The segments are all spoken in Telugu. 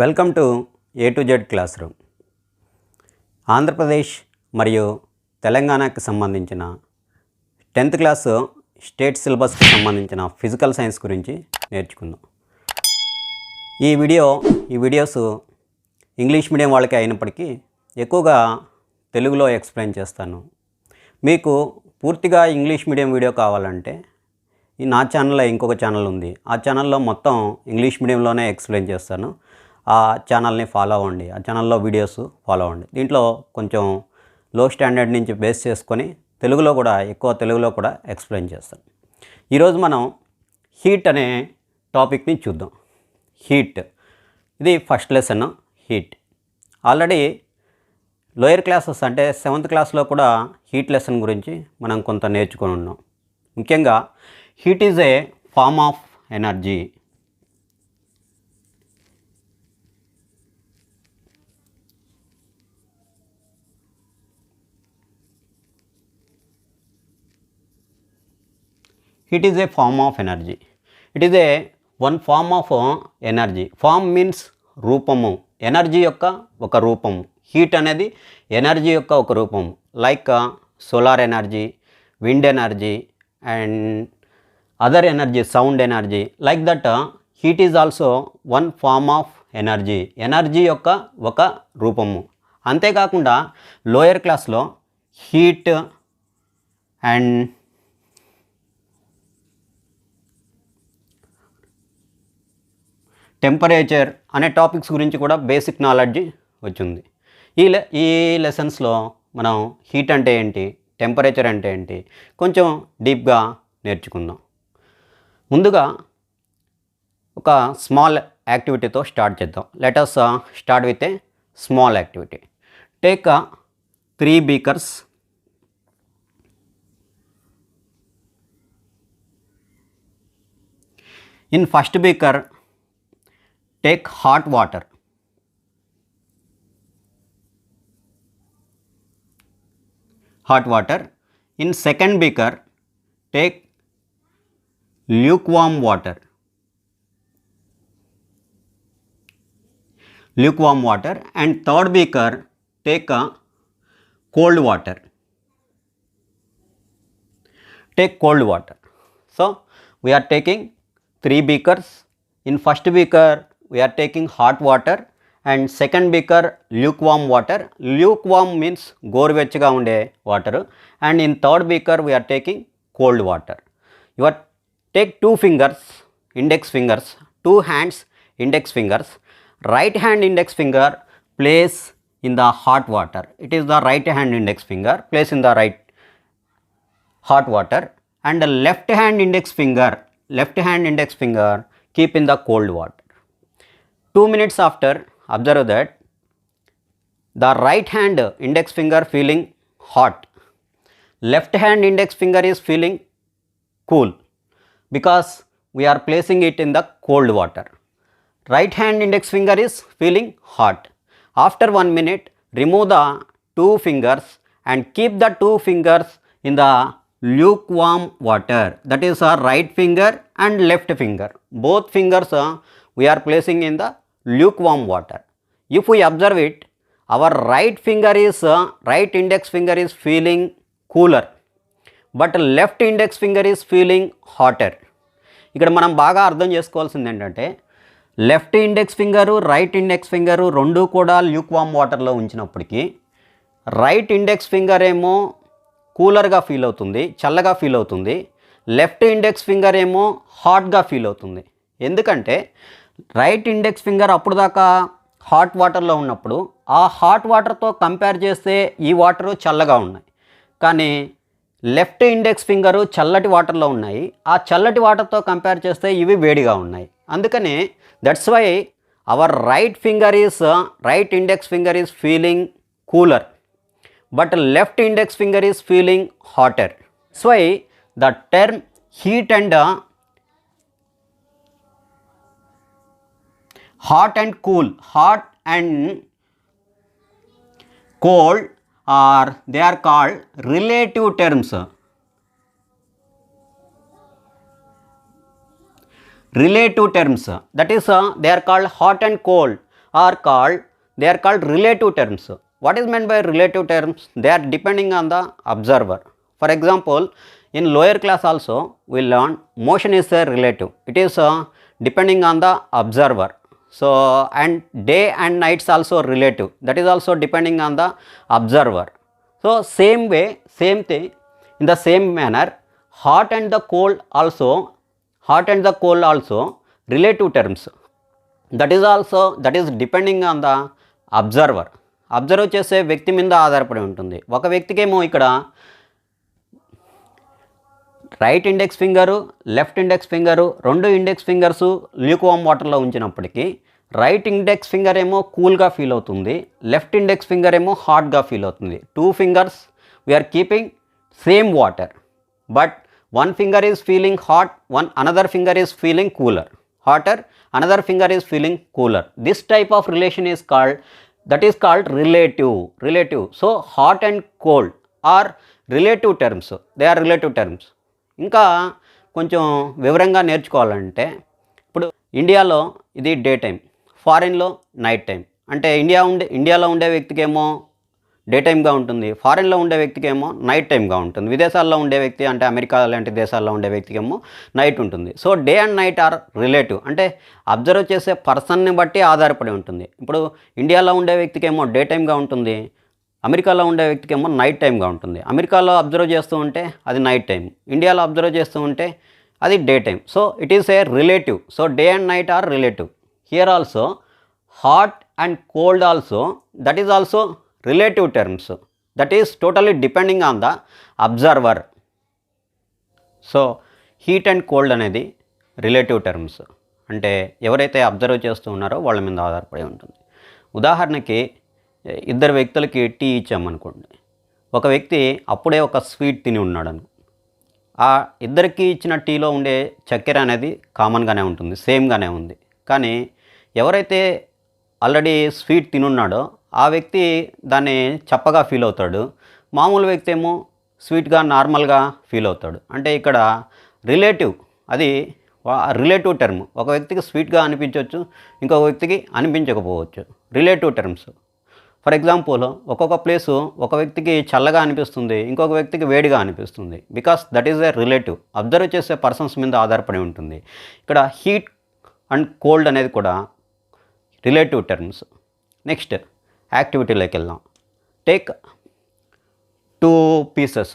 Welcome to A to Z class room. Andhra Pradesh మరియు తెలంగాణకి సంబంధించిన 10th క్లాస్ స్టేట్ సిలబస్కి సంబంధించిన ఫిజికల్ సైన్స్ గురించి నేర్చుకుందాం. ఈ వీడియోస్ ఇంగ్లీష్ మీడియం వాళ్ళకి అయినప్పటికీ ఎక్కువగా తెలుగులో ఎక్స్ప్లెయిన్ చేస్తాను. మీకు పూర్తిగా ఇంగ్లీష్ మీడియం వీడియో కావాలంటే నా ఛానల్లో ఇంకొక ఛానల్ ఉంది. ఆ ఛానల్లో మొత్తం ఇంగ్లీష్ మీడియంలోనే ఎక్స్ప్లెయిన్ చేస్తాను. ఆ ఛానల్ని ఫాలో అవ్వండి. ఆ ఛానల్లో వీడియోస్ ఫాలో అవ్వండి. దీంట్లో కొంచెం లో స్టాండర్డ్ నుంచి బేస్ చేసుకొని తెలుగులో కూడా ఎక్స్ప్లెయిన్ చేస్తాను. ఈరోజు మనం హీట్ అనే టాపిక్ని చూద్దాం. హీట్ ఇది first lesson. Heat already lower classes అంటే 7th క్లాస్లో కూడా హీట్ లెసన్ గురించి మనం కొంత నేర్చుకొని ఉన్నాం. ముఖ్యంగా heat is a form of energy. Heat is a form of energy. It is a one form of energy. Form means రూపము, ఎనర్జీ యొక్క ఒక రూపము. హీట్ అనేది ఎనర్జీ యొక్క ఒక రూపము. Like solar energy, wind energy and other energy, sound energy. Like that heat is also one form of energy. Energy యొక్క ఒక రూపము. అంతేకాకుండా లోయర్ క్లాస్లో హీట్ అండ్ టెంపరేచర్ అనే టాపిక్స్ గురించి కూడా బేసిక్ నాలెడ్జ్ వచ్చింది. ఈ లెసన్స్లో మనం హీట్ అంటే ఏంటి, టెంపరేచర్ అంటే ఏంటి కొంచెం డీప్గా నేర్చుకుందాం. ముందుగా ఒక స్మాల్ యాక్టివిటీతో స్టార్ట్ చేద్దాం. Let us start with a small activity. Take 3 beakers. In first beaker, take hot water. In second beaker, take lukewarm water. And third beaker, take cold water. So we are taking 3 beakers. In first beaker we are taking hot water and second beaker lukewarm water. Lukewarm means gorvechga unde water. And in third beaker we are taking cold water. You are take 2 fingers, index fingers, 2 hands, index fingers. Right hand index finger place in the hot water. It is the right hand index finger place in the right hot water, and the left hand index finger keep in the cold water. 2 minutes after, observe that the right hand index finger feeling hot, left hand index finger is feeling cool because we are placing it in the cold water. Right hand index finger is feeling hot. After 1 minute, remove the 2 fingers and keep the 2 fingers in the lukewarm water. That is our right finger and left finger. Both fingers we are placing in the lukewarm water. If we observe it, our right index finger is feeling cooler, but left index finger is feeling hotter. ఇక్కడ మనం బాగా అర్థం చేసుకోవాల్సింది ఏంటంటే left index finger right index finger రెండు కూడా ల్యూక్వామ్ వాటర్లో ఉంచినప్పటికీ రైట్ ఇండెక్స్ ఫింగర్ ఏమో కూలర్గా ఫీల్ అవుతుంది, చల్లగా ఫీల్ అవుతుంది. లెఫ్ట్ ఇండెక్స్ ఫింగర్ ఏమో హాట్గా ఫీల్ అవుతుంది. ఎందుకంటే రైట్ ఇండెక్స్ ఫింగర్ అప్పుడు దాకా హాట్ వాటర్లో ఉన్నప్పుడు ఆ హాట్ వాటర్తో కంపేర్ చేస్తే ఈ వాటరు చల్లగా ఉన్నాయి. కానీ లెఫ్ట్ ఇండెక్స్ ఫింగరు చల్లటి వాటర్లో ఉన్నాయి. ఆ చల్లటి వాటర్తో కంపేర్ చేస్తే ఇవి వేడిగా ఉన్నాయి. అందుకని that's why our right index finger is feeling cooler, but left index finger is feeling hotter. That's why the term heat and hot and cold they are called relative terms. That is they are called hot and cold they are called relative terms. What is meant by relative terms? They are depending on the observer. For example, in lower class also we learn motion is a relative. It is depending on the observer. So, and day and nights also relative. That is also depending on the observer. So, same way, same thing, in the same manner, hot and the cold also relative terms. That is depending on the observer. Observe చేసే వ్యక్తి మీద ఆధారపడి ఉంటుంది. ఒక వ్యక్తికేమో ఇక్కడ right index finger, left index finger, రెండు ఇండెక్స్ ఫింగర్స్ ల్యూక్వామ్ వాటర్లో ఉంచినప్పటికీ రైట్ ఇండెక్స్ ఫింగర్ ఏమో కూల్గా ఫీల్ అవుతుంది, లెఫ్ట్ ఇండెక్స్ ఫింగర్ ఏమో హాట్గా ఫీల్ అవుతుంది. 2 fingers we are keeping same water, but one finger is feeling hot, another finger is feeling cooler, hotter, another finger is feeling cooler. This type of relation is called relative. So hot and cold are relative terms. They are relative terms. ఇంకా కొంచెం వివరంగా నేర్చుకోవాలంటే ఇప్పుడు ఇండియాలో ఇది డే టైం, ఫారిన్లో నైట్ టైం. అంటే ఇండియాలో ఉండే వ్యక్తికేమో డే టైమ్గా ఉంటుంది, ఫారిన్లో ఉండే వ్యక్తికేమో నైట్ టైమ్గా ఉంటుంది. విదేశాల్లో ఉండే వ్యక్తి అంటే అమెరికా లాంటి దేశాల్లో ఉండే వ్యక్తికేమో నైట్ ఉంటుంది. So day and night are relative, అంటే అబ్జర్వ్ చేసే పర్సన్ని బట్టి ఆధారపడి ఉంటుంది. ఇప్పుడు ఇండియాలో ఉండే వ్యక్తికేమో డే టైమ్గా ఉంటుంది, అమెరికాలో ఉండే వ్యక్తికేమో నైట్ టైమ్గా ఉంటుంది. అమెరికాలో అబ్జర్వ్ చేస్తూ ఉంటే అది నైట్ టైం, ఇండియాలో అబ్జర్వ్ చేస్తూ ఉంటే అది day time. So it is A relative. So day and night are relative. Here also hot and cold also, that is also relative terms, that is totally depending on the observer. So heat and cold అనేది రిలేటివ్ టర్మ్స్, అంటే ఎవరైతే అబ్జర్వ్ చేస్తూ ఉన్నారో వాళ్ళ మీద ఆధారపడి ఉంటుంది. ఉదాహరణకి ఇద్దరు వ్యక్తులకి టీ ఇచ్చామనుకోండి, ఒక వ్యక్తి అప్పుడే ఒక స్వీట్ తిని ఉన్నాడు. ఆ ఇద్దరికి ఇచ్చిన టీలో ఉండే చక్కెర అనేది కామన్గానే ఉంటుంది, సేమ్గానే ఉంది. కానీ ఎవరైతే ఆల్రెడీ స్వీట్ తినున్నాడో ఆ వ్యక్తి దాన్ని చప్పగా ఫీల్ అవుతాడు, మామూలు వ్యక్తి ఏమో స్వీట్గా నార్మల్గా ఫీల్ అవుతాడు. అంటే ఇక్కడ రిలేటివ్, అది రిలేటివ్ టర్మ్. ఒక వ్యక్తికి స్వీట్గా అనిపించవచ్చు, ఇంకొక వ్యక్తికి అనిపించకపోవచ్చు. Relative terms. ఫర్ ఎగ్జాంపుల్, ఒక్కొక్క ప్లేసు ఒక వ్యక్తికి చల్లగా అనిపిస్తుంది, ఇంకొక వ్యక్తికి వేడిగా అనిపిస్తుంది. Because that is a relative, observe చేసే పర్సన్స్ మీద ఆధారపడి ఉంటుంది. ఇక్కడ హీట్ అండ్ కోల్డ్ అనేది కూడా రిలేటివ్ టర్మ్స్. నెక్స్ట్ యాక్టివిటీలోకి వెళ్దాం. Take 2 pieces,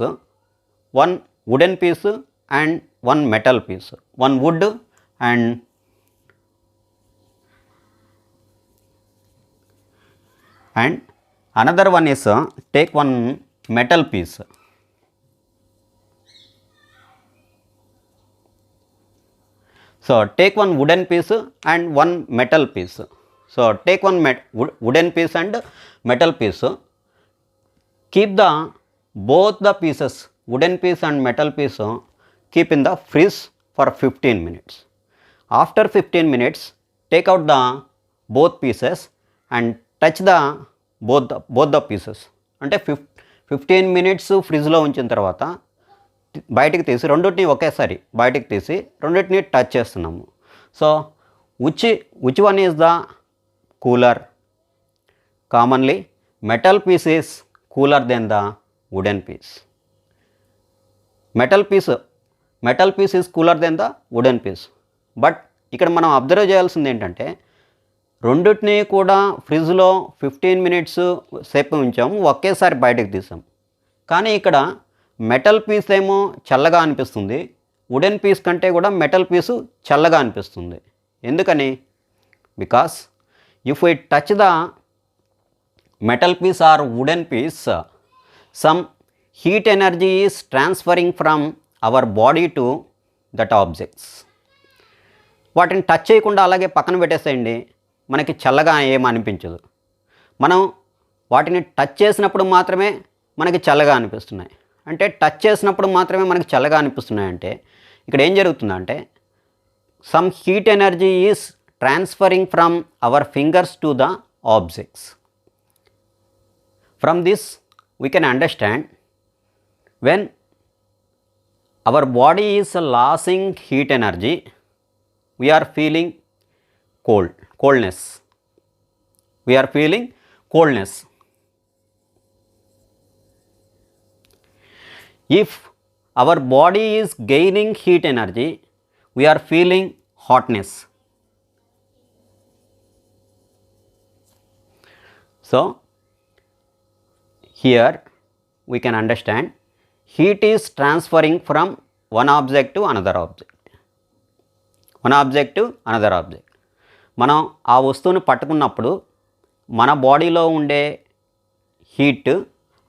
1 wooden piece and 1 metal piece, 1 wood and another one is take 1 metal piece. So take 1 wooden piece and 1 metal piece. So take 1 wooden piece and metal piece. Keep both the pieces, wooden piece and metal piece, keep in the fridge for 15 minutes. After 15 minutes, take out both pieces and touch both the pieces. అంటే 15 minutes ఫ్రిడ్జ్లో ఉంచిన తర్వాత బయటికి తీసి రెండింటిని ఒకేసారి బయటికి తీసి రెండింటిని టచ్ చేస్తున్నాము. So which one is the cooler? Commonly metal piece is cooler than the wooden piece. Metal piece is cooler than the wooden piece. But ఇక్కడ మనం అబ్జర్వ్ చేయాల్సింది ఏంటంటే రెండింటిని కూడా ఫ్రిడ్జ్లో 15 minutes సేపు ఉంచాము, ఒకేసారి బయటకు తీసాం. కానీ ఇక్కడ మెటల్ పీస్ ఏమో చల్లగా అనిపిస్తుంది, వుడెన్ పీస్ కంటే కూడా మెటల్ పీసు చల్లగా అనిపిస్తుంది. ఎందుకని? Because if we touch the metal piece or wooden piece, some heat energy is transferring from our body to that objects. వాటిని టచ్ చేయకుండా అలాగే పక్కన పెట్టేసేయండి, మనకి చల్లగా ఏం అనిపించదు. మనం వాటిని టచ్ చేసినప్పుడు మాత్రమే మనకి చల్లగా అనిపిస్తున్నాయి. అంటే టచ్ చేసినప్పుడు మాత్రమే మనకి చల్లగా అనిపిస్తున్నాయి అంటే ఇక్కడ ఏం జరుగుతుందంటే some heat energy is transferring from our fingers to the objects. From this we can understand when our body is losing heat energy, we are feeling coldness. We are feeling coldness. If our body is gaining heat energy, we are feeling hotness. So here we can understand heat is transferring from one object to another object. One object to another object. మనం ఆ వస్తువుని పట్టుకున్నప్పుడు మన బాడీలో ఉండే హీట్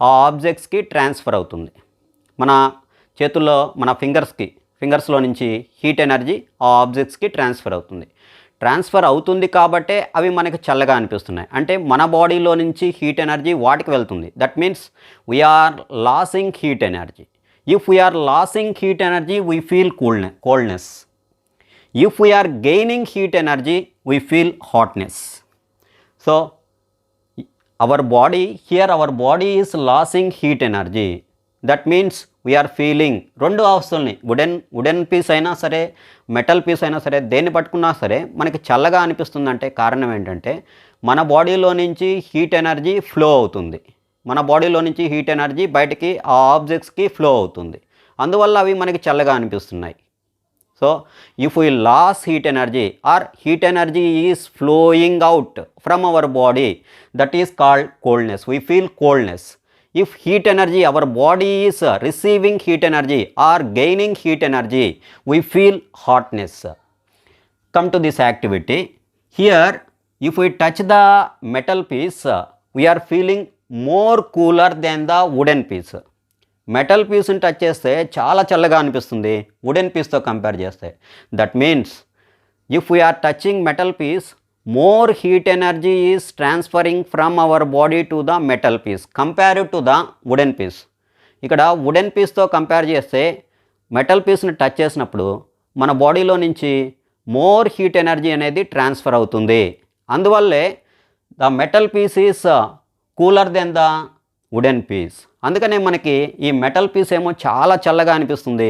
ఆ ఆబ్జెక్ట్స్కి ట్రాన్స్ఫర్ అవుతుంది. మన చేతుల్లో మన ఫింగర్స్లో నుంచి హీట్ ఎనర్జీ ఆ ఆబ్జెక్ట్స్కి ట్రాన్స్ఫర్ అవుతుంది. ట్రాన్స్ఫర్ అవుతుంది కాబట్టే అవి మనకి చల్లగా అనిపిస్తున్నాయి. అంటే మన బాడీలో నుంచి హీట్ ఎనర్జీ వాటికి వెళ్తుంది. That means we are losing heat energy. If we are losing heat energy we feel coldness. If we are gaining heat energy, we feel hotness. So our body is losing heat energy. That means we are feeling రెండు అవస్థల్ని వుడెన్ పీస్ అయినా సరే మెటల్ పీస్ అయినా సరే దేన్ని పట్టుకున్నా సరే మనకి చల్లగా అనిపిస్తుందంటే కారణం ఏంటంటే మన బాడీలో నుంచి హీట్ ఎనర్జీ ఫ్లో అవుతుంది. మన బాడీలో నుంచి హీట్ ఎనర్జీ బయటికి ఆ ఆబ్జెక్ట్స్కి ఫ్లో అవుతుంది. అందువల్ల అవి మనకి చల్లగా అనిపిస్తున్నాయి. So if we lose heat energy or heat energy is flowing out from our body, that is called coldness. We feel coldness. If heat energy, our body is receiving heat energy or gaining heat energy, we feel hotness. Come to this activity. Here if we touch the metal piece, we are feeling more cooler than the wooden piece. Metal పీస్ని టచ్ చేస్తే చాలా చల్లగా అనిపిస్తుంది వుడెన్ పీస్తో కంపేర్ చేస్తే. That means if we are touching metal piece, more heat energy is transferring from our body to the metal piece compare to the wooden piece. ఇక్కడ వుడెన్ పీస్తో కంపేర్ చేస్తే మెటల్ పీస్ని టచ్ చేసినప్పుడు మన బాడీలో నుంచి మోర్ హీట్ ఎనర్జీ అనేది ట్రాన్స్ఫర్ అవుతుంది. అందువల్లే the metal piece is cooler than the wooden piece. అందుకనే మనకి ఈ మెటల్ పీస్ ఏమో చాలా చల్లగా అనిపిస్తుంది.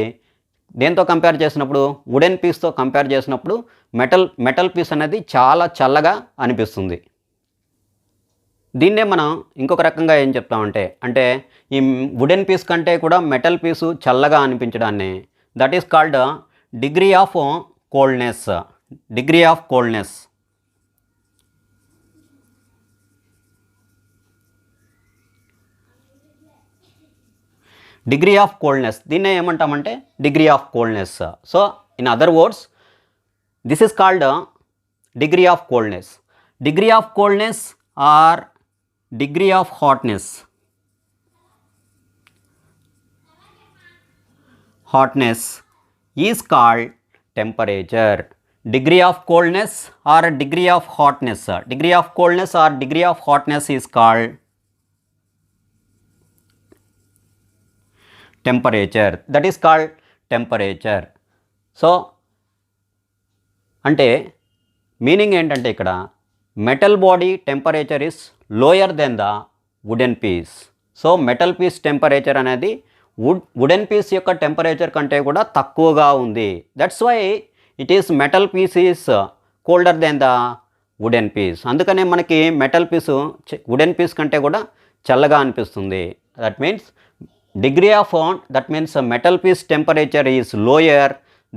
దేంతో కంపేర్ చేసినప్పుడు వుడెన్ పీస్తో కంపేర్ చేసినప్పుడు మెటల్ పీస్ అనేది చాలా చల్లగా అనిపిస్తుంది. దీన్నే మనం ఇంకొక రకంగా ఏం చెప్తామంటే ఈ వుడెన్ పీస్ కంటే కూడా మెటల్ పీసు చల్లగా అనిపించడాన్ని that is called degree of coldness. Degree of coldness. Degree of coldness దీన్నే ఏమంటామంటే degree of coldness. So in other words this is called degree of coldness. Degree of coldness or degree of hotness. Hotness is called temperature. Degree of coldness or degree of hotness. Degree of coldness or degree of hotness is called temperature. That is called temperature. So అంటే మీనింగ్ ఏంటంటే ఇక్కడ metal body temperature is lower than the wooden piece. So metal piece temperature అనేది వుడెన్ పీస్ యొక్క టెంపరేచర్ కంటే కూడా తక్కువగా ఉంది. That's why it is metal piece is colder than the wooden piece. అందుకనే మనకి మెటల్ పీసు వుడెన్ పీస్ కంటే కూడా చల్లగా అనిపిస్తుంది. That means degree of that means metal piece temperature is lower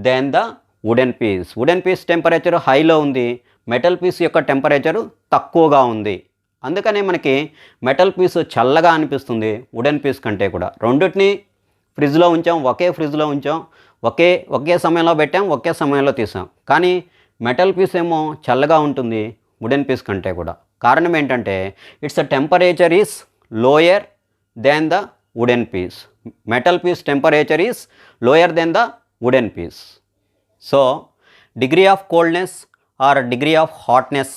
than the wooden piece. wooden piece temperature high లో ఉంది, మెటల్ పీస్ యొక్క టెంపరేచర్ తక్కువగా ఉంది. అందుకనే మనకి మెటల్ పీస్ చల్లగా అనిపిస్తుంది వుడెన్ పీస్ కంటే కూడా. రెండింటిని ఫ్రిడ్జ్లో ఉంచాం, ఒకే ఫ్రిడ్జ్లో ఉంచాం, ఒకే సమయంలో పెట్టాం, ఒకే సమయంలో తీసాం. కానీ మెటల్ పీస్ ఏమో చల్లగా ఉంటుంది వుడెన్ పీస్ కంటే కూడా. కారణం ఏంటంటే its temperature is lower than the wooden piece. Metal piece temperature is lower than the wooden piece. So degree of coldness or degree of hotness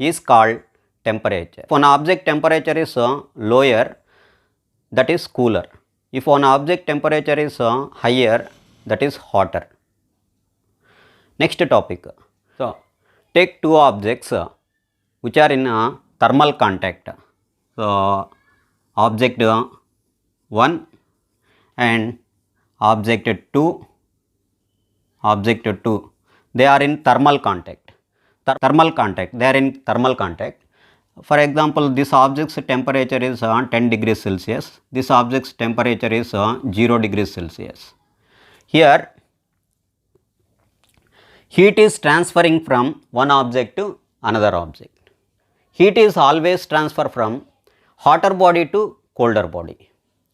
is called temperature. If an object temperature is lower, that is cooler. If an object temperature is higher, that is hotter. Next topic. So take two objects which are in thermal contact. So object 1 and object 2, they are in thermal contact. They are in thermal contact For example, this object's temperature is 10 degrees Celsius. This object's temperature is 0 degrees Celsius. Here, heat is transferring from one object to another object. Heat is always transfer from hotter body to colder body.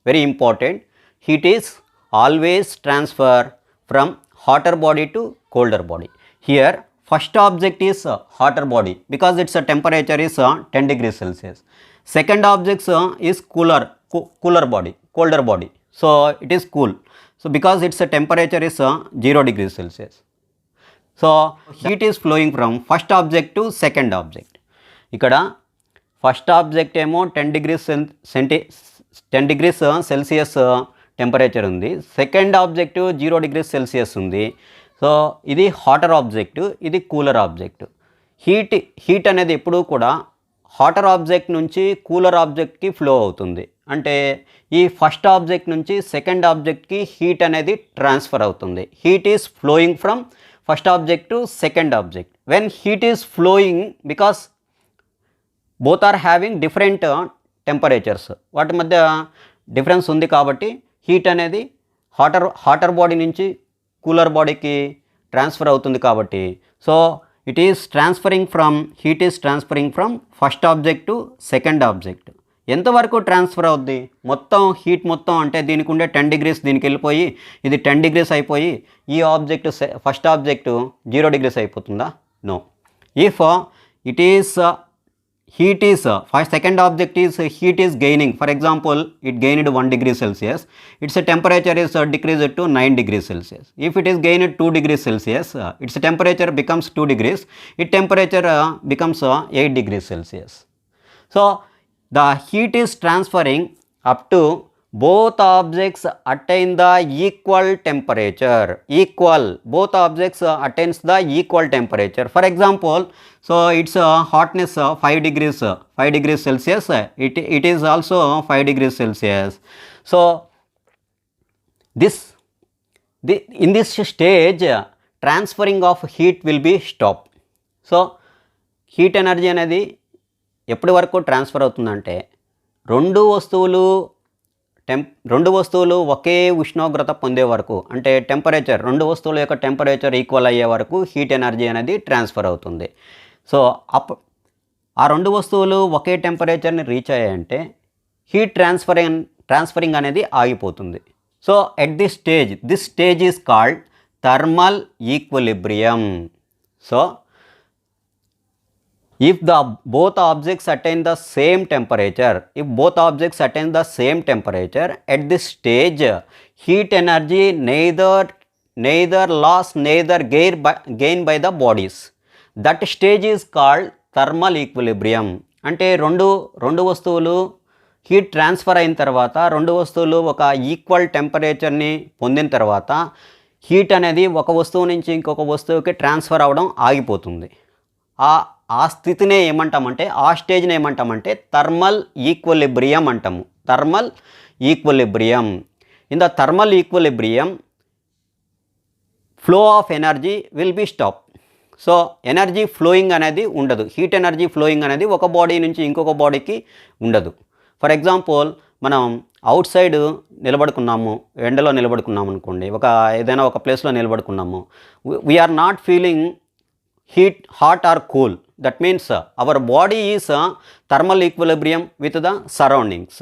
Very important. Heat is always transfer from hotter body to colder body. Here, first object is hotter body because its temperature is 10 degrees Celsius. Second object is cooler body, colder body. So it is cool. So because its temperature is 0 degrees Celsius. So heat is flowing from first object to second object. ఇక్కడ ఫస్ట్ ఆబ్జెక్ట్ ఏమో 10 డిగ్రీస్ సెల్సియస్ టెంపరేచర్ ఉంది. సెకండ్ ఆబ్జెక్ట్ 0 డిగ్రీస్ సెల్సియస్ ఉంది. సో ఇది హాటర్ ఆబ్జెక్ట్, ఇది కూలర్ ఆబ్జెక్ట్. హీట్ అనేది ఎప్పుడూ కూడా హాటర్ ఆబ్జెక్ట్ నుంచి కూలర్ ఆబ్జెక్ట్కి ఫ్లో అవుతుంది. అంటే ఈ ఫస్ట్ ఆబ్జెక్ట్ నుంచి సెకండ్ ఆబ్జెక్ట్కి హీట్ అనేది ట్రాన్స్ఫర్ అవుతుంది. Heat is flowing from first object to second object. When heat is flowing because both are having different temperatures, వాటి మధ్య డిఫరెన్స్ ఉంది కాబట్టి హీట్ అనేది హాటర్ బాడీ నుంచి కూలర్ బాడీకి ట్రాన్స్ఫర్ అవుతుంది కాబట్టి so heat is transferring from first object to second object. ఎంతవరకు ట్రాన్స్ఫర్ అవుద్ది? మొత్తం హీట్ మొత్తం అంటే దీనికి ఉండే 10 డిగ్రీస్ దీనికి వెళ్ళిపోయి ఇది 10 డిగ్రీస్ అయిపోయి ఈ ఆబ్జెక్ట్ ఫస్ట్ ఆబ్జెక్ట్ 0 డిగ్రీస్ అయిపోతుందా? No. If it is heat is second object is heat is gaining, for example it gained 1 degree Celsius, its temperature is decreased to 9 degrees Celsius. If it is gained 2 degrees Celsius, its temperature becomes 2 degrees, its temperature becomes 8 degrees Celsius. So the heat is transferring up to both objects attain the equal temperature. Both objects attains the equal temperature. For example, so its hotness 5 degrees Celsius, it is also 5 degrees Celsius. So in this stage transferring of heat will be stopped. So heat energy అనేది ఎప్పటి వరకు ట్రాన్స్ఫర్ అవుతుందంటే రెండు వస్తువులు ఒకే ఉష్ణోగ్రత పొందే వరకు, అంటే టెంపరేచర్ రెండు వస్తువుల యొక్క టెంపరేచర్ ఈక్వల్ అయ్యే వరకు హీట్ ఎనర్జీ అనేది ట్రాన్స్ఫర్ అవుతుంది. సో ఆ రెండు వస్తువులు ఒకే టెంపరేచర్ని రీచ్ అయ్యాయంటే హీట్ ట్రాన్స్ఫరింగ్ అనేది ఆగిపోతుంది. So at this stage is called thermal equilibrium. So if both objects attain the same temperature, at this stage heat energy neither lost neither gain by the bodies. That stage is called thermal equilibrium. అంటే రెండు వస్తువులు హీట్ ట్రాన్స్ఫర్ అయిన తర్వాత రెండు వస్తువులు ఒక ఈక్వల్ టెంపరేచర్ని పొందిన తర్వాత హీట్ అనేది ఒక వస్తువు నుంచి ఇంకొక వస్తువుకి ట్రాన్స్ఫర్ అవ్వడం ఆగిపోతుంది. ఆ స్థితినే ఏమంటామంటే ఆ స్టేజ్ని ఏమంటామంటే థర్మల్ ఈక్విలిబ్రియం అంటాము. Thermal equilibrium. In the thermal equilibrium flow of energy will be stop. So energy flowing అనేది ఉండదు. హీట్ ఎనర్జీ ఫ్లోయింగ్ అనేది ఒక బాడీ నుంచి ఇంకొక బాడీకి ఉండదు. ఫర్ ఎగ్జాంపుల్ మనం అవుట్ సైడ్ నిలబడుకున్నాము, ఎండలో నిలబడుకున్నాము అనుకోండి, ఏదైనా ఒక ప్లేస్లో నిలబడుకున్నాము, we are not feeling hot or cool. That means our body is thermal equilibrium with the surroundings.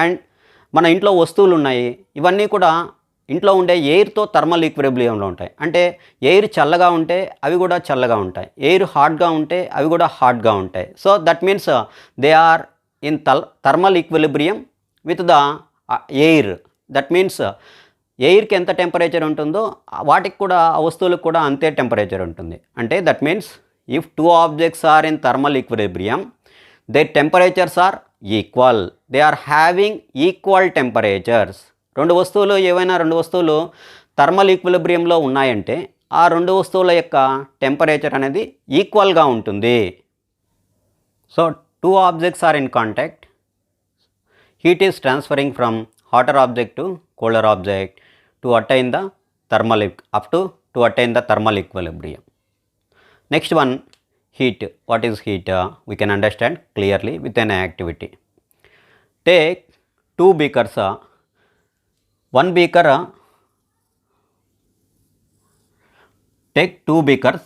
And మన ఇంట్లో వస్తువులు ఉన్నాయి, ఇవన్నీ కూడా ఇంట్లో ఉండే ఎయిర్తో థర్మల్ ఈక్విలిబ్రియంలో ఉంటాయి. అంటే ఎయిర్ చల్లగా ఉంటే అవి కూడా చల్లగా ఉంటాయి, ఎయిర్ హాట్గా ఉంటే అవి కూడా హాట్గా ఉంటాయి. So that means they are in thermal equilibrium with the air. That means ఎయిర్కి ఎంత టెంపరేచర్ ఉంటుందో వాటికి కూడా ఆ వస్తువులకు కూడా అంతే టెంపరేచర్ ఉంటుంది. అంటే that means if two objects are in thermal equilibrium their temperatures are equal, they are having equal temperatures. రెండు వస్తువులు థర్మల్ ఈక్విలిబ్రియంలో ఉన్నాయంటే ఆ రెండు వస్తువుల యొక్క టెంపరేచర్ అనేది ఈక్వల్గా ఉంటుంది. So two objects are in contact, heat is transferring from hotter object to colder object to attain the thermal equilibrium. Next one, heat. What is heat? We can understand clearly with an activity. Take two beakers. One beaker. Take two beakers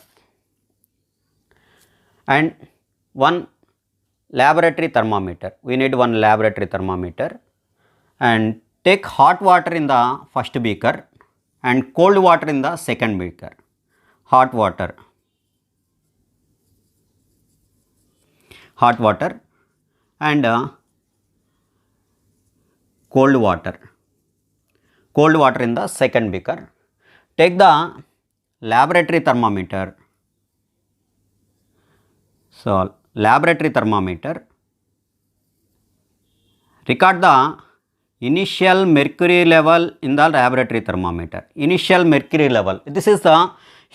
and one laboratory thermometer. We need one laboratory thermometer, and take hot water in the first beaker and cold water in the second beaker. Hot water and cold water in the second beaker. Take the laboratory thermometer. So laboratory thermometer, record the initial mercury level in the laboratory thermometer. Initial mercury level, this is the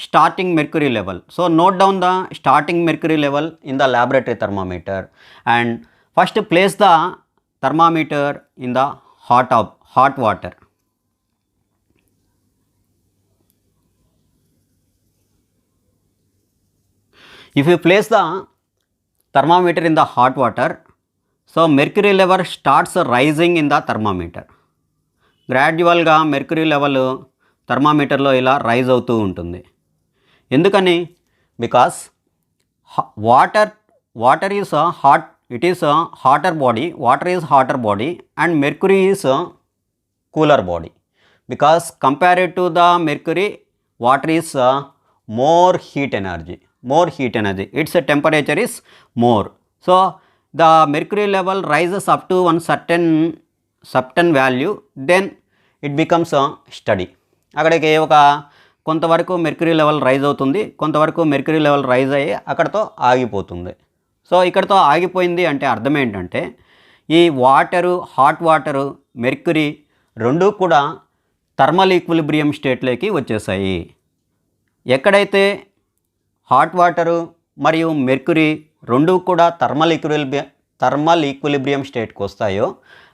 starting mercury level. So note down the starting mercury level in the laboratory thermometer, and first place the thermometer in the hot water. If you place the thermometer in the hot water, so mercury level starts rising in the thermometer. Gradual ga mercury level thermometer lo ila rise avutu untundi. Endukani? Because water is hot, it is a hotter body, water is hotter body and mercury is a cooler body. Because compared to the mercury, water is more heat energy. Its temperature is more. So the mercury level rises up to one certain value, then it becomes steady. అక్కడికి ఒక కొంతవరకు మెర్క్యూరీ లెవెల్ రైజ్ అవుతుంది, కొంతవరకు మెర్క్యూరీ లెవెల్ రైజ్ అయ్యి అక్కడతో ఆగిపోతుంది. సో ఇక్కడతో ఆగిపోయింది అంటే అర్థం ఏంటంటే ఈ వాటరు, హాట్ వాటరు, మెర్క్యూరీ రెండూ కూడా థర్మల్ ఈక్విలిబ్రియం స్టేట్లోకి వచ్చేసాయి. ఎక్కడైతే హాట్ వాటరు మరియు మెర్క్యూరీ రెండూ కూడా థర్మల్ ఈక్విలిబ్రియం స్టేట్కి వస్తాయో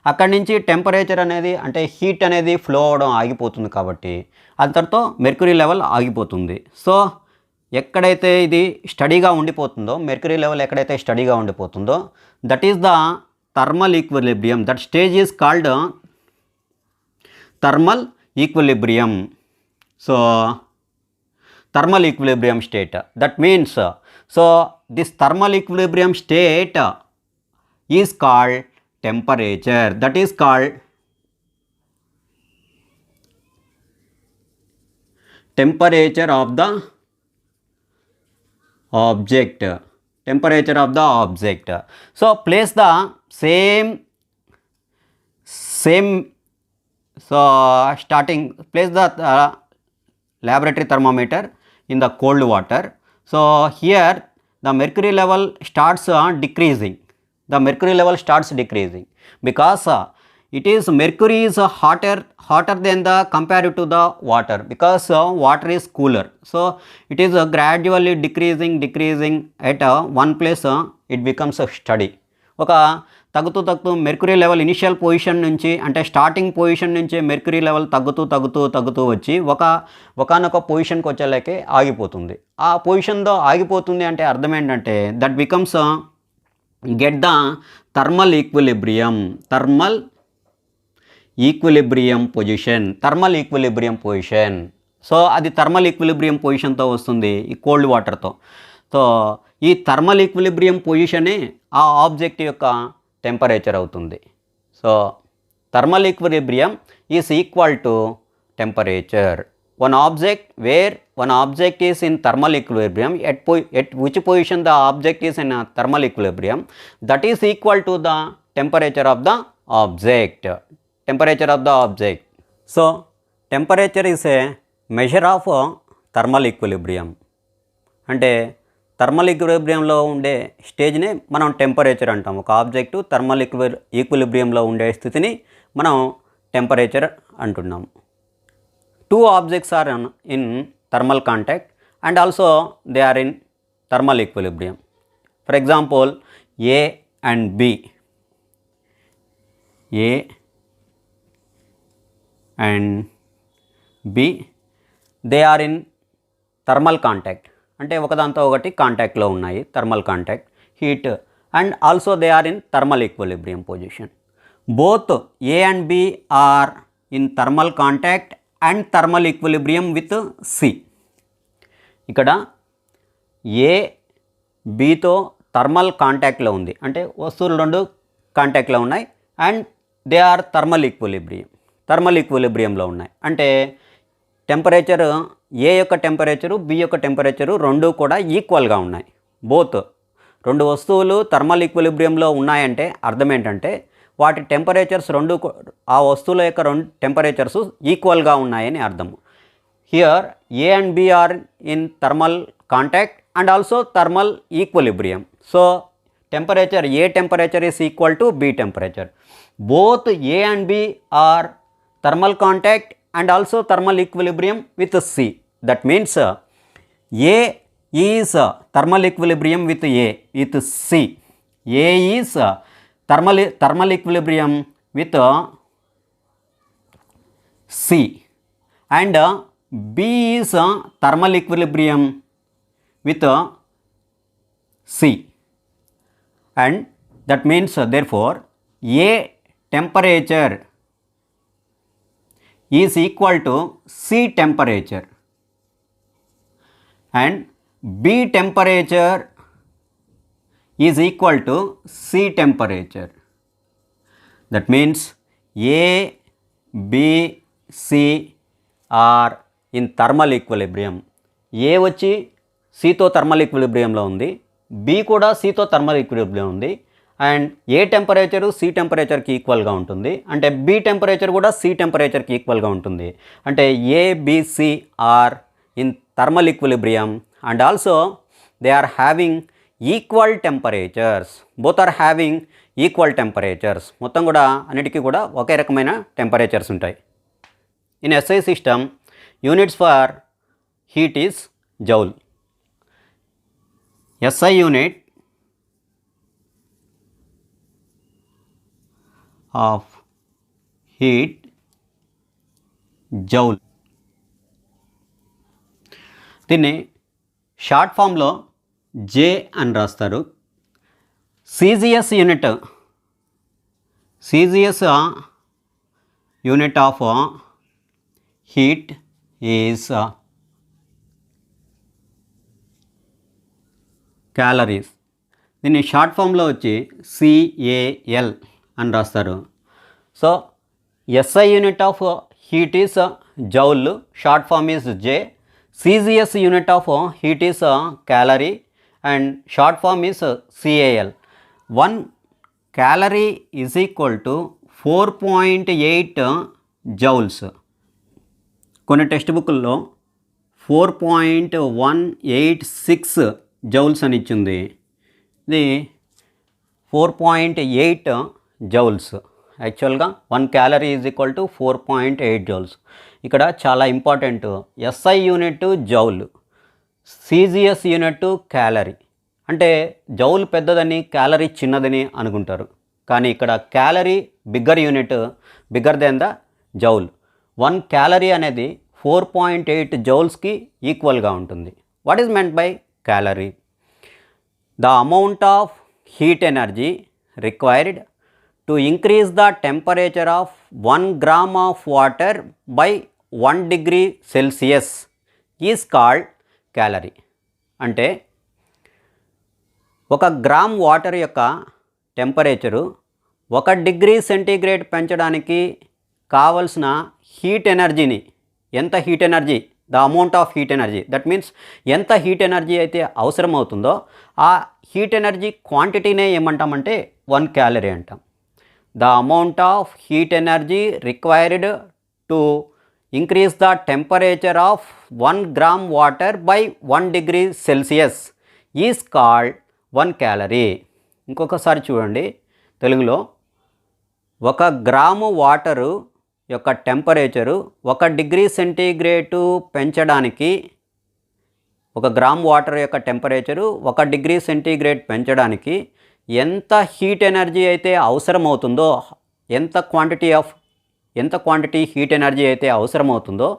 అక్కడి నుంచి టెంపరేచర్ అనేది అంటే హీట్ అనేది ఫ్లో అవడం ఆగిపోతుంది. కాబట్టి అంతటితో మెర్క్యూరీ లెవెల్ ఆగిపోతుంది. సో ఎక్కడైతే ఇది స్టడీగా ఉండిపోతుందో, మెర్క్యూరీ లెవెల్ ఎక్కడైతే స్టడీగా ఉండిపోతుందో, that is the thermal equilibrium. That stage is called thermal equilibrium. So thermal equilibrium state. That means, so this thermal equilibrium state is called temperature. That is called temperature of the object. Temperature of the object. So place the same so starting place the laboratory thermometer in the cold water. So here the mercury level starts decreasing. The mercury level starts decreasing because it is mercury is hotter than the compared to the water, because water is cooler. So it is gradually decreasing at one place it becomes steady. ఒక తగ్గుతూ మెర్క్యూరీ లెవెల్ ఇనిషియల్ పొజిషన్ నుంచి అంటే స్టార్టింగ్ పొజిషన్ నుంచి మెర్క్యూరీ లెవెల్ తగ్గుతూ వచ్చి ఒకనొక పొజిషన్కి వచ్చేలాకే ఆగిపోతుంది. ఆ పొజిషన్తో ఆగిపోతుంది అంటే అర్థం ఏంటంటే that becomes get the thermal equilibrium position. So అది థర్మల్ ఈక్విలిబ్రియం పొజిషన్తో వస్తుంది ఈ కోల్డ్ వాటర్తో. సో ఈ థర్మల్ ఈక్విలిబ్రియం పొజిషనే ఆ ఆబ్జెక్ట్ యొక్క టెంపరేచర్ అవుతుంది. So thermal equilibrium is equal to temperature. one object is in thermal equilibrium, at which position the object is in a thermal equilibrium, that is equal to the temperature of the object. So temperature is a measure of thermal equilibrium. అంటే థర్మల్ ఈక్విలిబ్రియంలో ఉండే స్టేజ్ని మనం టెంపరేచర్ అంటాం. ఒక ఆబ్జెక్ట్ థర్మల్ ఈక్విలిబ్రియంలో ఉండే స్థితిని మనం టెంపరేచర్ అంటున్నాం. Two objects are in thermal contact and also they are in thermal equilibrium. For example, A and B. A and B, they are in thermal contact. అంటే ఒకదాంతో ఒకటి కాంటాక్ట్లో ఉన్నాయి, thermal contact, heat, and also they are in thermal equilibrium position. Both A and B are in thermal contact and thermal equilibrium with C. ఇక్కడ ఏ బితో థర్మల్ కాంటాక్ట్లో ఉంది, అంటే వస్తువులు రెండు కాంటాక్ట్లో ఉన్నాయి, అండ్ దే ఆర్ థర్మల్ ఈక్విలిబ్రియంలో ఉన్నాయి. అంటే టెంపరేచర్ ఏ యొక్క టెంపరేచరు బి యొక్క టెంపరేచరు రెండు కూడా ఈక్వల్గా ఉన్నాయి. బోత్ రెండు వస్తువులు థర్మల్ ఈక్విలిబ్రియంలో ఉన్నాయంటే అర్థం ఏంటంటే వాటి టెంపరేచర్స్ రెండు, ఆ వస్తువుల యొక్క రెండు టెంపరేచర్స్ ఈక్వల్గా ఉన్నాయని అర్థం. Here A and B are in thermal contact and also thermal equilibrium. So temperature, A temperature is equal to B temperature. Both A and B are thermal contact and also thermal equilibrium with C. That means A is thermal equilibrium with A with C. A is thermal equilibrium with C, and B is thermal equilibrium with C, and that means therefore A temperature is equal to C temperature and B temperature is equal to C temperature. That means A, B, C are in thermal equilibrium. A వచ్చి Cతో థర్మల్ ఈక్విలిబ్రియంలో ఉంది, B కూడా Cతో థర్మల్ ఈక్విలిబ్రియం ఉంది, అండ్ ఏ టెంపరేచరు C టెంపరేచర్కి ఈక్వల్గా ఉంటుంది, అంటే B టెంపరేచర్ కూడా C టెంపరేచర్కి ఈక్వల్గా ఉంటుంది. అంటే A, B, C are in thermal equilibrium and also they are having equal temperatures. Both are having equal temperatures. మొత్తం కూడా అన్నిటికీ కూడా ఒకే రకమైన టెంపరేచర్స్ ఉంటాయి. In SI system units for heat is joule. SI unit of heat joule. దీన్ని షార్ట్ ఫామ్లో J అని రాస్తారు. CGS unit of heat is calories. దీన్ని షార్ట్ ఫామ్లో వచ్చి CAL అని రాస్తారు. So SI unit of heat is joule, short form is J. CGS unit of heat is calorie and short form is CAL. 1 calorie is equal to 4.8 joules. కొన్ని టెక్స్ట్ బుక్ల్లో 4.186 జౌల్స్ అని ఇచ్చింది. ఇది 4.8 జౌల్స్. యాక్చువల్గా 1 calorie is equal to 4.8 joules. ఇక్కడ చాలా important, SI unit joule, CGS unit calorie. అంటే జౌల్ పెద్దదని క్యాలరీ చిన్నదని అనుకుంటారు, కానీ ఇక్కడ calorie bigger unit, bigger than the joule. 1 calorie అనేది 4.8 జౌల్స్కి ఈక్వల్గా ఉంటుంది. What is meant by calorie? The amount of heat energy required to increase the temperature of 1 gram of water by 1 degree Celsius is called calorie. అంటే 1 గ్రామ్ వాటర్ యొక్క టెంపరేచరు 1 డిగ్రీ సెంటీగ్రేడ్ పెంచడానికి కావలసిన హీట్ ఎనర్జీని, ఎంత heat energy, the amount of heat energy, that means ఎంత హీట్ ఎనర్జీ అయితే అవసరం అవుతుందో ఆ హీట్ ఎనర్జీ క్వాంటిటీనే ఏమంటామంటే 1 క్యాలరీ అంటాం. The amount of heat energy required to increase the temperature of 1 gram water by 1 degree Celsius is called 1 calorie. ఇంకొకసారి చూడండి తెలుగులో, 1 గ్రాము వాటరు యొక్క టెంపరేచరు 1 డిగ్రీ సెంటీగ్రేడు పెంచడానికి, 1 గ్రామ్ వాటర్ యొక్క టెంపరేచరు 1 డిగ్రీ సెంటీగ్రేడ్ పెంచడానికి ఎంత హీట్ ఎనర్జీ అయితే అవసరమవుతుందో, ఎంత క్వాంటిటీ హీట్ ఎనర్జీ అయితే అవసరమవుతుందో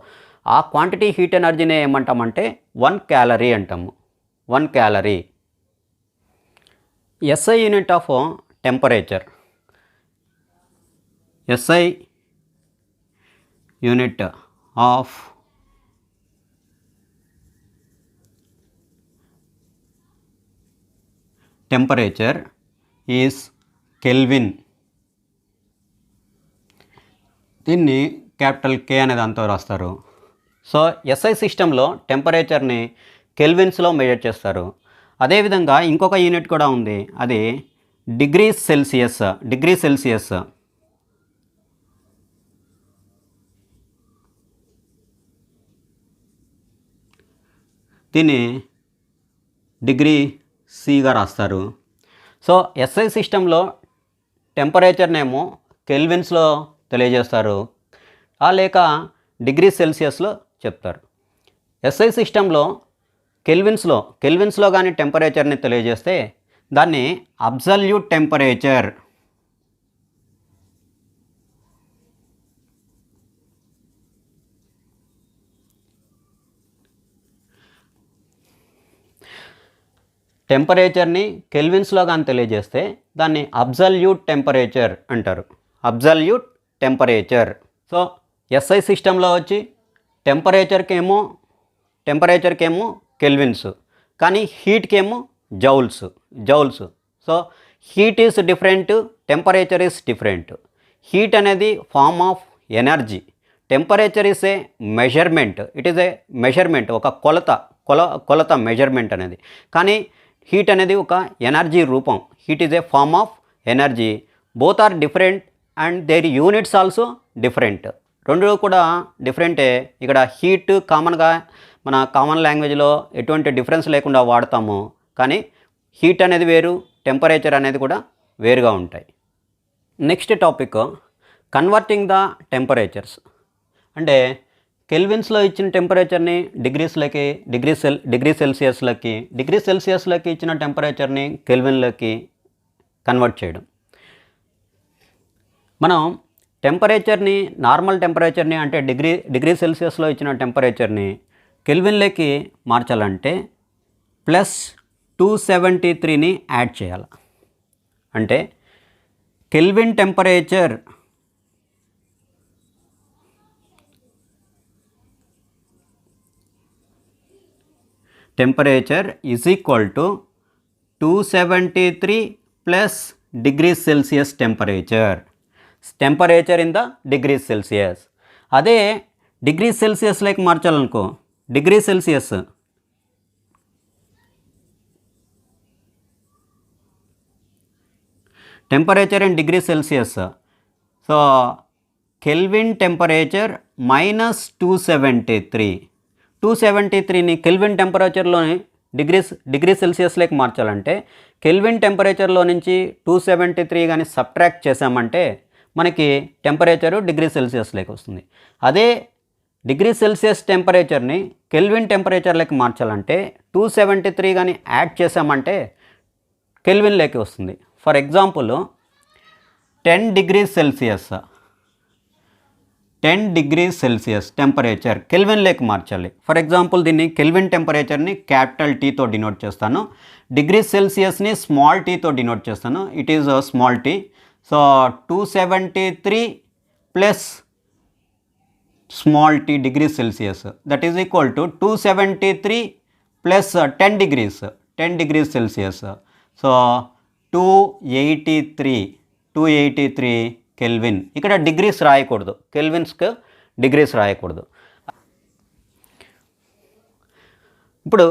ఆ క్వాంటిటీ హీట్ ఎనర్జీనే ఏమంటామంటే 1 క్యాలరీ అంటాము. 1 calorie. SI unit of temperature. SI unit of temperature is Kelvin. దీన్ని క్యాపిటల్ K అనే దాంతో రాస్తారు. సో SI సిస్టంలో టెంపరేచర్ని కెల్విన్స్లో మెజర్ చేస్తారు. అదేవిధంగా ఇంకొక యూనిట్ కూడా ఉంది, అది డిగ్రీ సెల్సియస్. దీన్ని డిగ్రీ సిగా రాస్తారు. సో SI సిస్టంలో టెంపరేచర్నేమో కెల్విన్స్లో తెలియజేస్తారు, లేక డిగ్రీ సెల్సియస్లో చెప్తారు. SI సిస్టంలో కెల్విన్స్లో కానీ టెంపరేచర్ని తెలియజేస్తే దాన్ని అబ్సల్యూట్ టెంపరేచర్. టెంపరేచర్ని కెల్విన్స్లో కానీ తెలియజేస్తే దాన్ని అబ్సల్యూట్ టెంపరేచర్ అంటారు. Absolute temperature. సో SI సిస్టంలో వచ్చి టెంపరేచర్కేమో కెల్విన్స్, కానీ హీట్కేమో joules. So heat is different, temperature is different. Heat అనేది form of energy, temperature is a measurement. It is a measurement, ఒక కొలత మెజర్మెంట్ అనేది. కానీ హీట్ అనేది ఒక ఎనర్జీ రూపం. Heat is a form of energy. Both are different and their units also different. రెండు కూడా డిఫరెంటే. ఇక్కడ హీట్ కామన్గా మన కామన్ లాంగ్వేజ్లో ఎటువంటి డిఫరెన్స్ లేకుండా వాడతాము, కానీ హీట్ అనేది వేరు, టెంపరేచర్ అనేది కూడా వేరుగా ఉంటాయి. Next topic converting the temperatures. అంటే కెల్విన్స్లో ఇచ్చిన టెంపరేచర్ని డిగ్రీ సెల్సియస్లకి ఇచ్చిన టెంపరేచర్ని కెల్విన్లోకి కన్వర్ట్ చేయడం. మనం టెంపరేచర్ని, నార్మల్ టెంపరేచర్ని అంటే డిగ్రీ సెల్సియస్లో ఇచ్చిన టెంపరేచర్ని కెల్విన్లోకి మార్చాలంటే +273ని యాడ్ చేయాలి. అంటే kelvin temperature is equal to 273 plus degree Celsius temperature in the degree Celsius. అదే డిగ్రీ సెల్సియస్లోకి మార్చాలనుకో, degree Celsius temperature in degree Celsius. So kelvin temperature -273ని కెల్విన్ టెంపరేచర్లోని డిగ్రీ సెల్సియస్లోకి మార్చాలంటే కెల్విన్ టెంపరేచర్లో నుంచి 273 కానీ సబ్ట్రాక్ట్ చేసామంటే మనకి టెంపరేచరు డిగ్రీ సెల్సియస్లోకి వస్తుంది. అదే డిగ్రీ సెల్సియస్ టెంపరేచర్ని కెల్విన్ టెంపరేచర్లోకి మార్చాలంటే 273 కానీ యాడ్ చేసామంటే కెల్విన్లోకి వస్తుంది. For example 10 degree Celsius temperature కెల్విన్లోకి మార్చాలి. ఫర్ ఎగ్జాంపుల్ దీన్ని కెల్విన్ టెంపరేచర్ని క్యాపిటల్ టీతో డినోట్ చేస్తాను, డిగ్రీ సెల్సియస్ని స్మాల్ టీతో డినోట్ చేస్తాను. It is small T. So 273 plus small T degree Celsius, that is equal to 273 plus 10 degree Celsius. So 283 kelvin. ఇక్కడ డిగ్రీస్ రాయకూడదు, కెల్విన్స్కి డిగ్రీస్ రాయకూడదు. ఇప్పుడు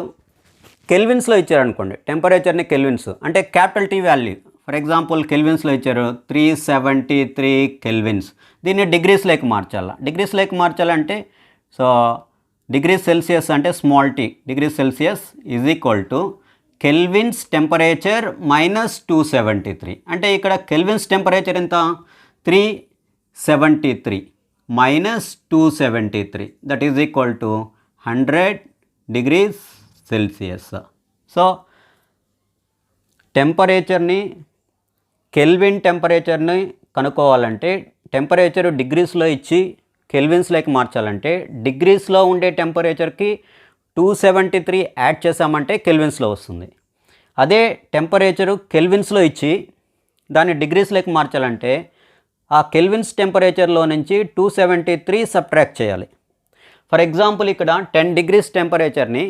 కెల్విన్స్లో ఇచ్చారనుకోండి టెంపరేచర్ని, కెల్విన్స్ అంటే capital T value. For example కెల్విన్స్లో ఇచ్చారు 373 కెల్విన్స్. దీన్ని డిగ్రీస్లోకి మార్చాలంటే సో డిగ్రీ సెల్సియస్ అంటే small T, degree Celsius is equal to kelvins temperature -273. అంటే ఇక్కడ కెల్విన్స్ టెంపరేచర్ ఎంత? 373 -273, that is equal to 100 degrees Celsius. So టెంపరేచర్ని, కెల్విన్ టెంపరేచర్ని కనుక్కోవాలంటే టెంపరేచర్ డిగ్రీస్లో ఇచ్చి కెల్విన్స్లోకి మార్చాలంటే డిగ్రీస్లో ఉండే టెంపరేచర్కి 273 యాడ్ చేసామంటే కెల్విన్స్లో వస్తుంది. అదే టెంపరేచరు కెల్విన్స్లో ఇచ్చి దాన్ని డిగ్రీస్లోకి మార్చాలంటే ఆ కెల్విన్స్ టెంపరేచర్లో నుంచి 273 సబ్ట్రాక్ట్ చేయాలి. ఫర్ ఎగ్జాంపుల్ ఇక్కడ 10 డిగ్రీస్ టెంపరేచర్ని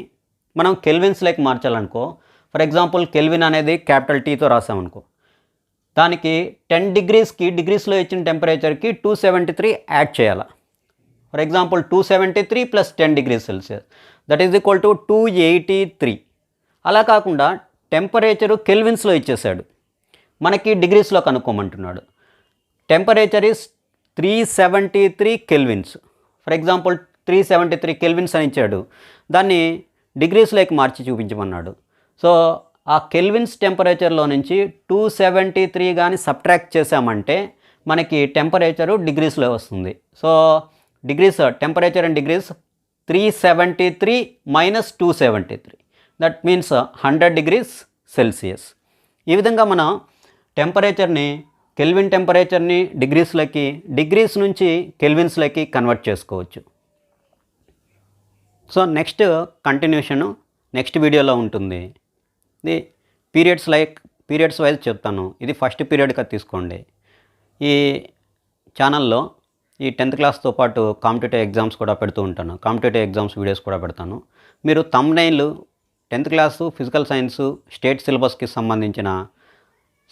మనం కెల్విన్స్లోకి మార్చాలనుకో, ఫర్ ఎగ్జాంపుల్ కెల్విన్ అనేది క్యాపిటల్ టీతో రాసామనుకో, దానికి 10 డిగ్రీస్కి డిగ్రీస్లో ఇచ్చిన టెంపరేచర్కి 273 యాడ్ చేయాలి. For example 273 plus 10 degree Celsius that is equal to 283. అలా కాకుండా టెంపరేచరు కెల్విన్స్లో ఇచ్చేసాడు, మనకి డిగ్రీస్లో కనుక్కోమంటున్నాడు. Temperature is 373 kelvins. For example 373 kelvins అని ఇచ్చాడు, దాన్ని డిగ్రీస్లోకి మార్చి చూపించమన్నాడు. సో ఆ కెల్విన్స్ టెంపరేచర్లో నుంచి 273 కానీ సబ్ట్రాక్ట్ చేసామంటే మనకి టెంపరేచరు డిగ్రీస్లో వస్తుంది. So degrees, temperature and degrees 373 minus 273 that means 100 degrees Celsius. ఈ విధంగా మనం టెంపరేచర్ని, కెల్విన్ టెంపరేచర్ని డిగ్రీస్లోకి, డిగ్రీస్ నుంచి కెల్విన్స్లోకి కన్వర్ట్ చేసుకోవచ్చు. సో నెక్స్ట్ కంటిన్యూషను నెక్స్ట్ వీడియోలో ఉంటుంది. ఇది పీరియడ్స్ వైజ్ చెప్తాను. ఇది ఫస్ట్ పీరియడ్గా తీసుకోండి. ఈ ఛానల్లో ఈ 10th క్లాస్తో పాటు కాంపిటేటివ్ ఎగ్జామ్స్ కూడా పెడుతూ ఉంటాను. కాంపిటేటివ్ ఎగ్జామ్స్ వీడియోస్ కూడా పెడతాను. మీరు thumbnail 10th class physical science state సిలబస్కి సంబంధించిన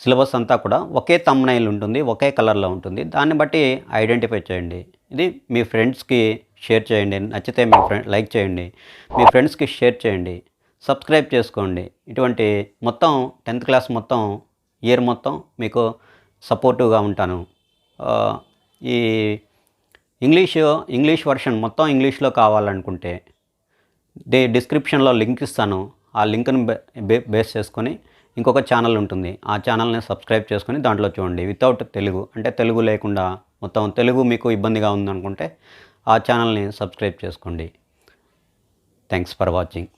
సిలబస్ అంతా కూడా ఒకే థంబ్నెయిల్ ఉంటుంది, ఒకే కలర్లో ఉంటుంది. దాన్ని బట్టి ఐడెంటిఫై చేయండి. ఇది మీ ఫ్రెండ్స్కి షేర్ చేయండి. నచ్చితే మీ లైక్ చేయండి, మీ ఫ్రెండ్స్కి షేర్ చేయండి, సబ్స్క్రైబ్ చేసుకోండి. ఇటువంటి మొత్తం 10th క్లాస్ మొత్తం ఇయర్ మొత్తం మీకు సపోర్టివ్గా ఉంటాను. ఈ ఇంగ్లీష్ వర్షన్ మొత్తం ఇంగ్లీష్లో కావాలనుకుంటే డిస్క్రిప్షన్లో లింక్ ఇస్తాను. ఆ లింక్ను బేస్ చేసుకొని ఇంకొక ఛానల్ ఉంటుంది, ఆ ఛానల్ని సబ్స్క్రైబ్ చేసుకొని దాంట్లో చూడండి. వితౌట్ తెలుగు, అంటే తెలుగు లేకుండా మొత్తం తెలుగు మీకు ఇబ్బందిగా ఉందనుకుంటే ఆ ఛానల్ని సబ్స్క్రైబ్ చేసుకోండి. Thanks for watching.